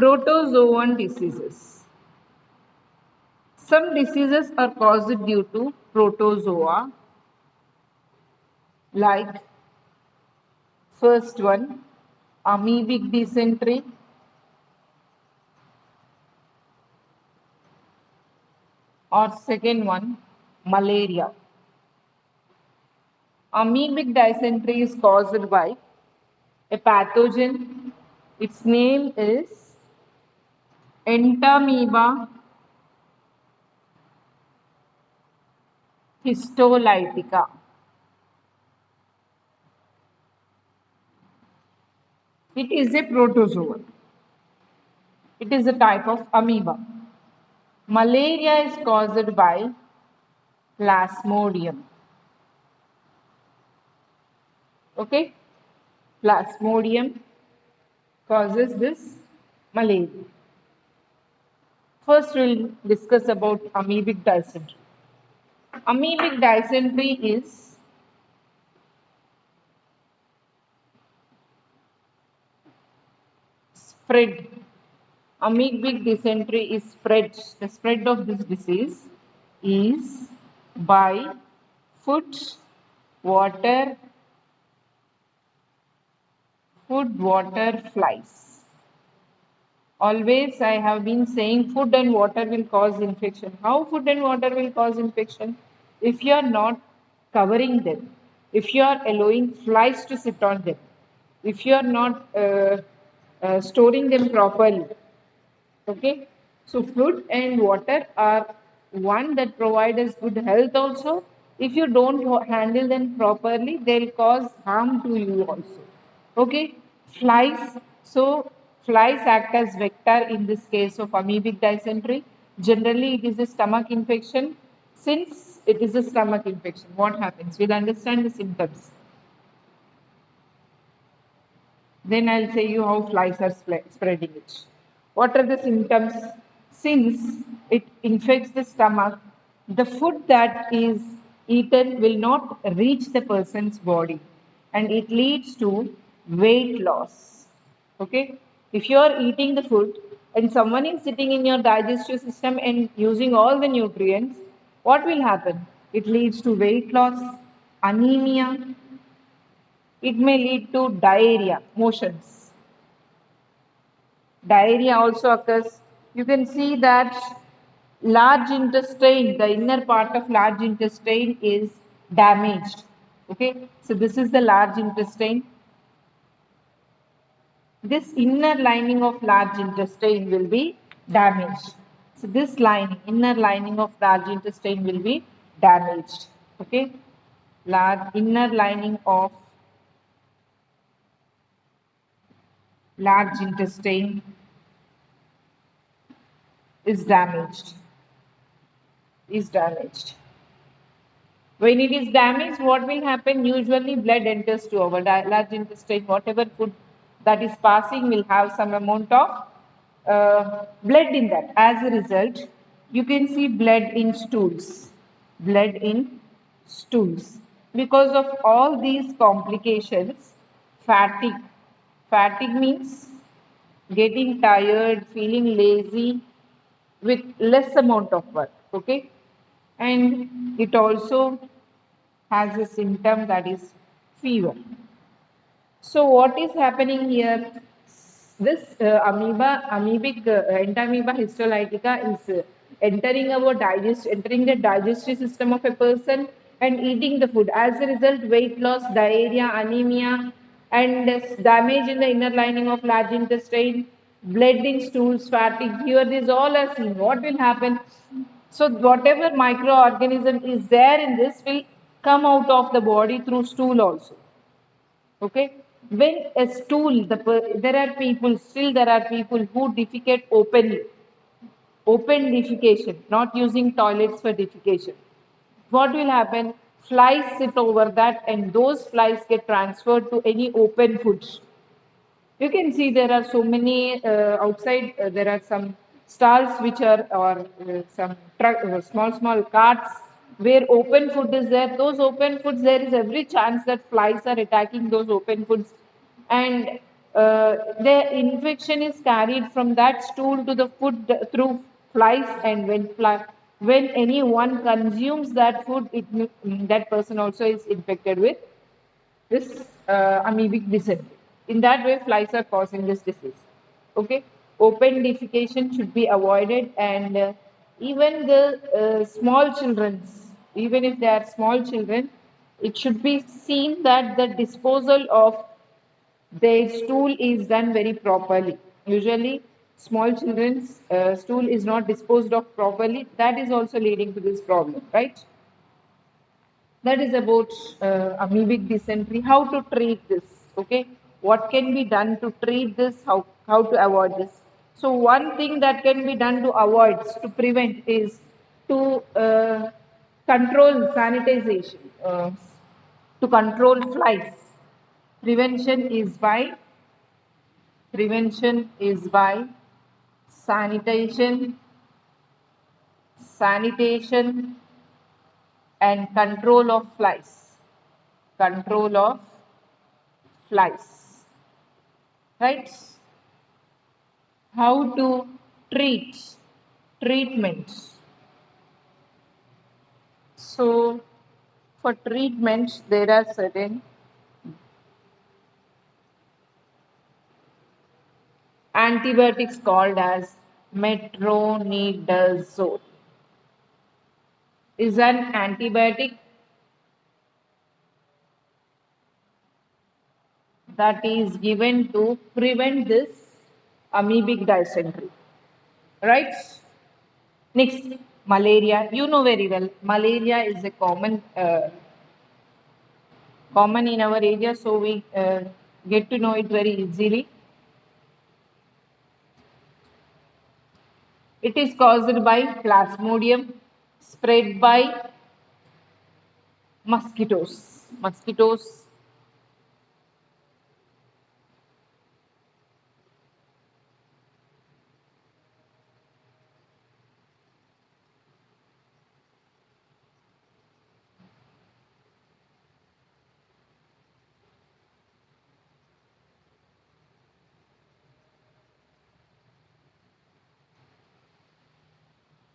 Protozoan diseases. Some diseases are caused due to protozoa, like first one, amoebic dysentery, or second one, malaria. Amoebic dysentery is caused by a pathogen. Its name is Entamoeba histolytica. It is a protozoa. It is a type of amoeba. Malaria is caused by Plasmodium. Okay? Plasmodium causes this malaria. First, we'll discuss about amoebic dysentery. Amoebic dysentery is spread. Amoebic dysentery is spread. The spread of this disease is by food, water, flies. Always I have been saying food and water will cause infection. How food and water will cause infection? If you are not covering them, if you are allowing flies to sit on them, if you are not storing them properly. Okay, so food and water are one that provide us good health also. If you don't handle them properly, they'll cause harm to you also. Okay, flies. So flies act as vector in this case of amoebic dysentery. Generally, it is a stomach infection. Since it is a stomach infection, what happens? We'll understand the symptoms. Then I'll say you how flies are spreading it. What are the symptoms? Since it infects the stomach, the food that is eaten will not reach the person's body and it leads to weight loss. Okay? If you are eating the food and someone is sitting in your digestive system and using all the nutrients, what will happen? It leads to weight loss, anemia, it may lead to diarrhea, motions. Diarrhea also occurs. You can see that large intestine, the inner part of large intestine is damaged. Okay, so this is the large intestine. This inner lining of large intestine will be damaged. So this lining, inner lining of large intestine will be damaged. Okay, inner lining of large intestine is damaged. When it is damaged, what will happen? Usually blood enters to our large intestine. Whatever food that is passing will have some amount of blood in that. As a result, you can see blood in stools. Blood in stools. Because of all these complications, fatigue. Fatigue means getting tired, feeling lazy with less amount of work. Okay, and it also has a symptom that is fever. So what is happening here? This amoebic entamoeba histolytica is entering the digestive system of a person and eating the food. As a result, weight loss, diarrhea, anemia, and damage in the inner lining of large intestine, blood in stools, fatigue, fever. These all are seen. What will happen? So whatever microorganism is there in this will come out of the body through stool also. Okay. When a stool, there are people, still there are people who defecate openly. Open defecation, not using toilets for defecation. What will happen? Flies sit over that and those flies get transferred to any open foods. You can see there are so many outside, there are some stalls which are, or some small carts where open food is there. Those open foods, there is every chance that flies are attacking those open foods. And the infection is carried from that stool to the food through flies, and when anyone consumes that food, that person also is infected with this amoebic dysentery. In that way, flies are causing this disease. Okay, open defecation should be avoided, and even the small children's, even if they are small children, it should be seen that the disposal of their stool is done very properly. Usually, small children's stool is not disposed of properly. That is also leading to this problem, right? That is about amoebic dysentery. How to treat this? Okay, what can be done to treat this? How to avoid this? So one thing that can be done to avoid, to prevent, is to control sanitization, to control flies. Prevention is by Prevention is by sanitation, sanitation and control of flies. Control of flies. Right? How to treat treatment. So for treatment, there are certain antibiotics called as metronidazole. Is an antibiotic that is given to prevent this amoebic dysentery. Right? Next, malaria. You know very well, malaria is a common in our area, so we get to know it very easily. It is caused by plasmodium, spread by mosquitoes. Mosquitoes.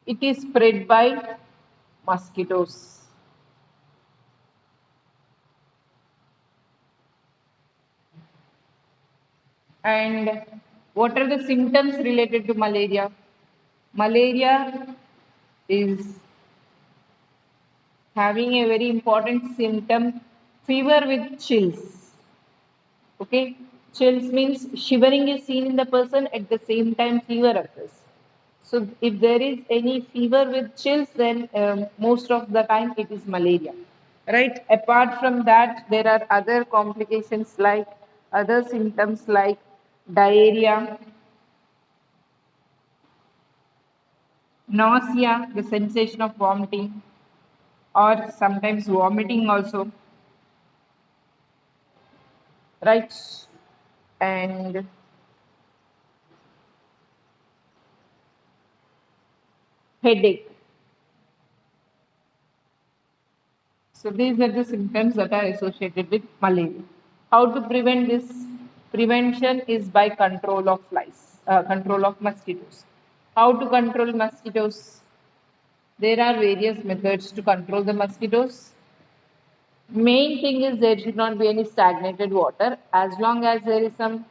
It is spread by mosquitoes. And what are the symptoms related to malaria? Malaria is having a very important symptom, fever with chills. Okay, chills means shivering is seen in the person, at the same time fever occurs. So if there is any fever with chills, then most of the time it is malaria, right? Apart from that, there are other complications like other symptoms like diarrhea, nausea, the sensation of vomiting, or sometimes vomiting also, right? And headache. So these are the symptoms that are associated with malaria. How to prevent this? Prevention is by control of flies, control of mosquitoes. How to control mosquitoes? There are various methods to control the mosquitoes. Main thing is there should not be any stagnated water. As long as there is some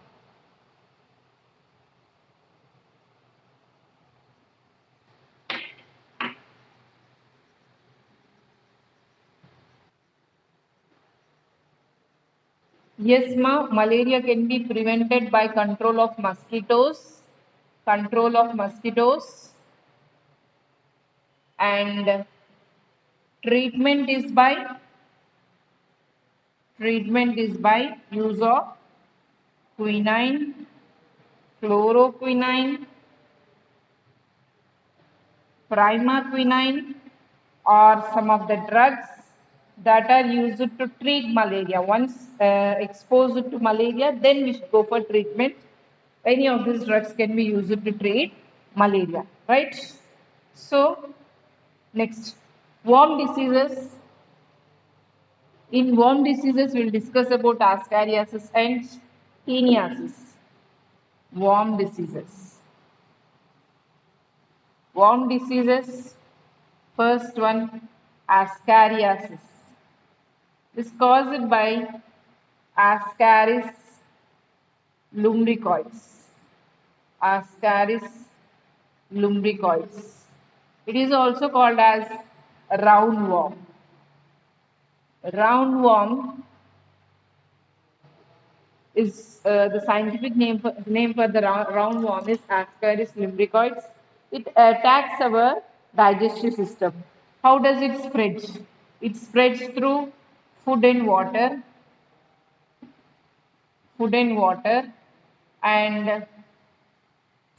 yes, ma, malaria can be prevented by control of mosquitoes, and treatment is by use of quinine, chloroquine, primaquine, or some of the drugs that are used to treat malaria. Once exposed to malaria, then we should go for treatment. Any of these drugs can be used to treat malaria, right? So, next, worm diseases. In worm diseases, we'll discuss about ascariasis and Teniasis, worm diseases. Worm diseases, first one, Ascariasis. Is caused by Ascaris lumbricoides. Ascaris lumbricoides. It is also called as roundworm. Roundworm is the scientific name for the roundworm is Ascaris lumbricoides. It attacks our digestive system. How does it spread? It spreads through food and water, food and water, and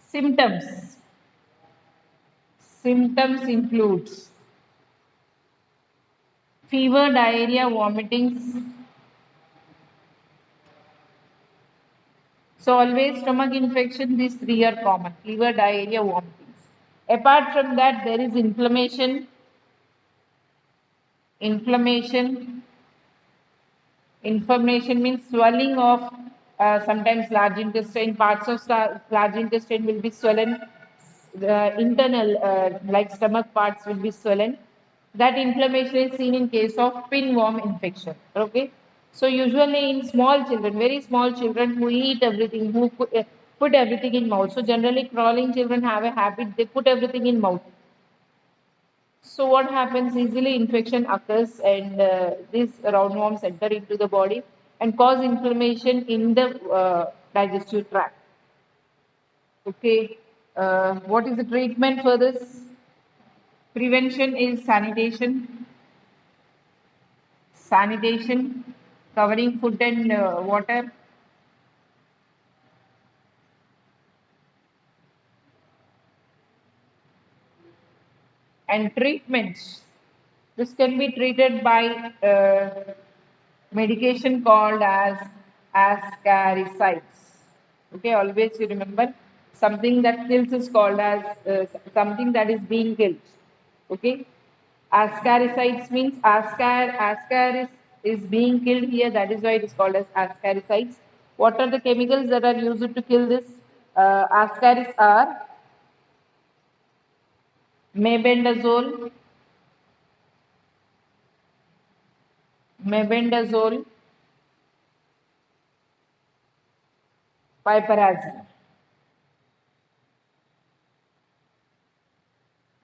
symptoms. Symptoms includes fever, diarrhea, vomitings. So always stomach infection, these three are common. Fever, diarrhea, vomitings. Apart from that, there is inflammation. Inflammation. Inflammation means swelling of sometimes large intestine. Parts of large intestine will be swollen. The internal, like stomach parts, will be swollen. That inflammation is seen in case of pinworm infection. Okay. So usually in small children, very small children who eat everything, who put everything in mouth. So generally crawling children have a habit, they put everything in mouth. So what happens, easily infection occurs and these roundworms enter into the body and cause inflammation in the digestive tract. Okay, what is the treatment for this? Prevention is sanitation. Sanitation, covering food and water. And treatments. This can be treated by medication called as ascaricides. Okay, always you remember something that kills is called as something that is being killed. Okay, ascaricides means ascaris is being killed here. That is why it is called as ascaricides. What are the chemicals that are used to kill this? Ascaris are mebendazole, mebendazole, piperazine.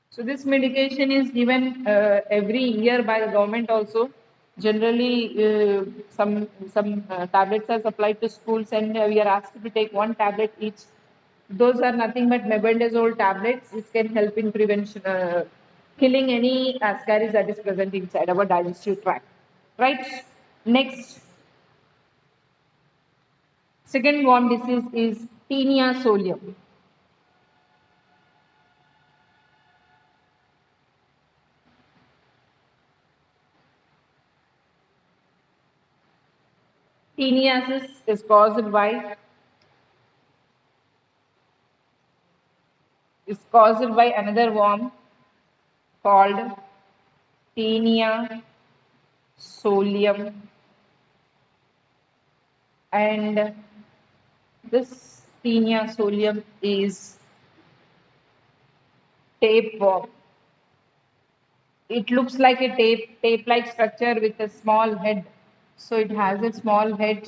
So this medication is given every year by the government also. Generally, some tablets are supplied to schools, and we are asked to take one tablet each. Those are nothing but mebendazole tablets. This can help in prevention, killing any ascaris that is present inside our digestive tract. Right. Next, second worm disease is Taenia solium. Teniasis is caused by another worm called Taenia solium, and this Taenia solium is tapeworm. It looks like a tape-like structure with a small head. So it has a small head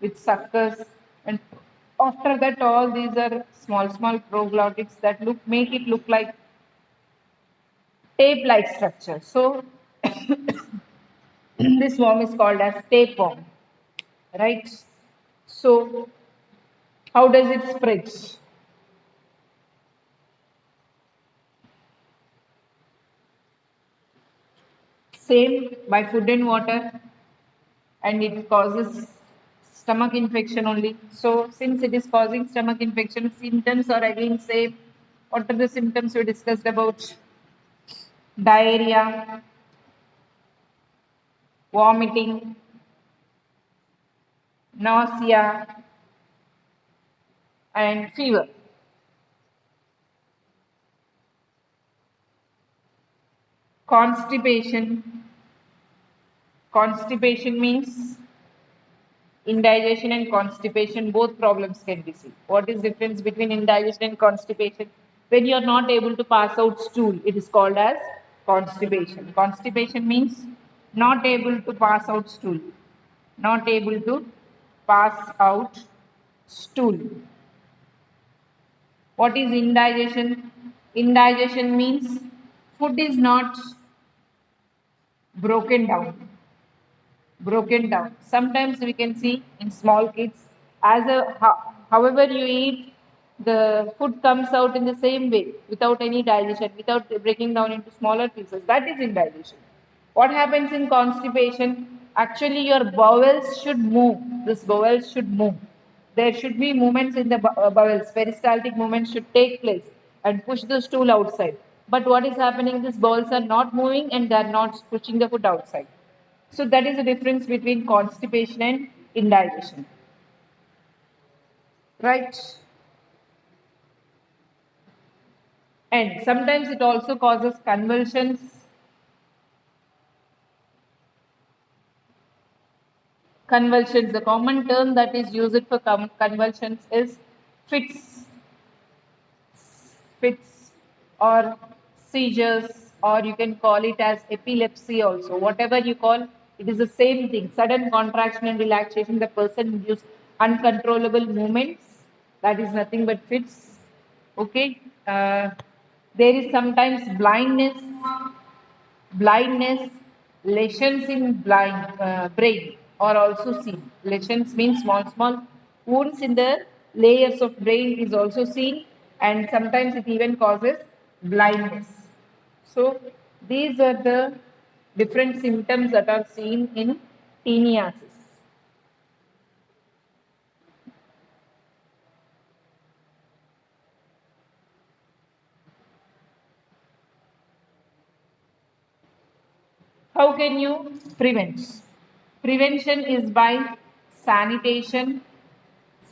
with suckers, and after that, all these are small proglottids that make it look like tape-like structure. So this worm is called as tapeworm, right? So how does it spread? Same, by food and water, and it causes stomach infection only. So since it is causing stomach infection, symptoms are again same. What are the symptoms we discussed about? Diarrhea, vomiting, nausea, and fever. Constipation. Constipation means Indigestion and constipation, both problems can be seen. What is difference between indigestion and constipation? When you are not able to pass out stool, it is called as constipation. Constipation means not able to pass out stool. Not able to pass out stool. What is indigestion? Indigestion means food is not broken down. Broken down. Sometimes we can see in small kids, however you eat, the food comes out in the same way without any digestion, without breaking down into smaller pieces. That is indigestion. What happens in constipation? Actually, your bowels should move. This bowels should move. There should be movements in the bowels. Peristaltic movements should take place and push the stool outside. But what is happening? These bowels are not moving and they are not pushing the food outside. So that is the difference between constipation and indigestion. Right? And sometimes it also causes convulsions. Convulsions, the common term that is used for convulsions is fits, fits or seizures, or you can call it as epilepsy also. Whatever you call, it is the same thing. Sudden contraction and relaxation, the person induce uncontrollable movements. That is nothing but fits. Okay. There is sometimes blindness, lesions in brain are also seen. Lesions means small wounds in the layers of brain is also seen, and sometimes it even causes blindness. So these are the different symptoms that are seen in tinniasis. How can you prevent? Prevention is by sanitation,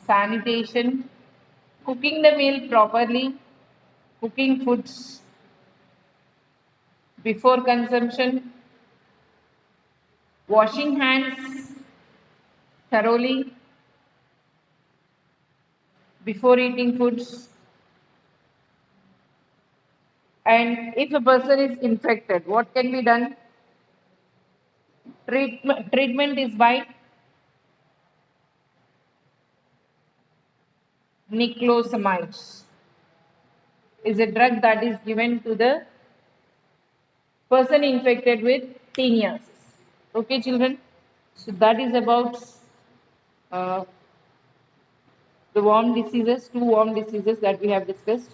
sanitation, cooking the meal properly, cooking foods before consumption, washing hands thoroughly before eating foods, and if a person is infected, what can be done? Treatment is by niclosamide. Is a drug that is given to the person infected with tinniasis. Okay, children. So that is about uh, the warm diseases, two warm diseases that we have discussed.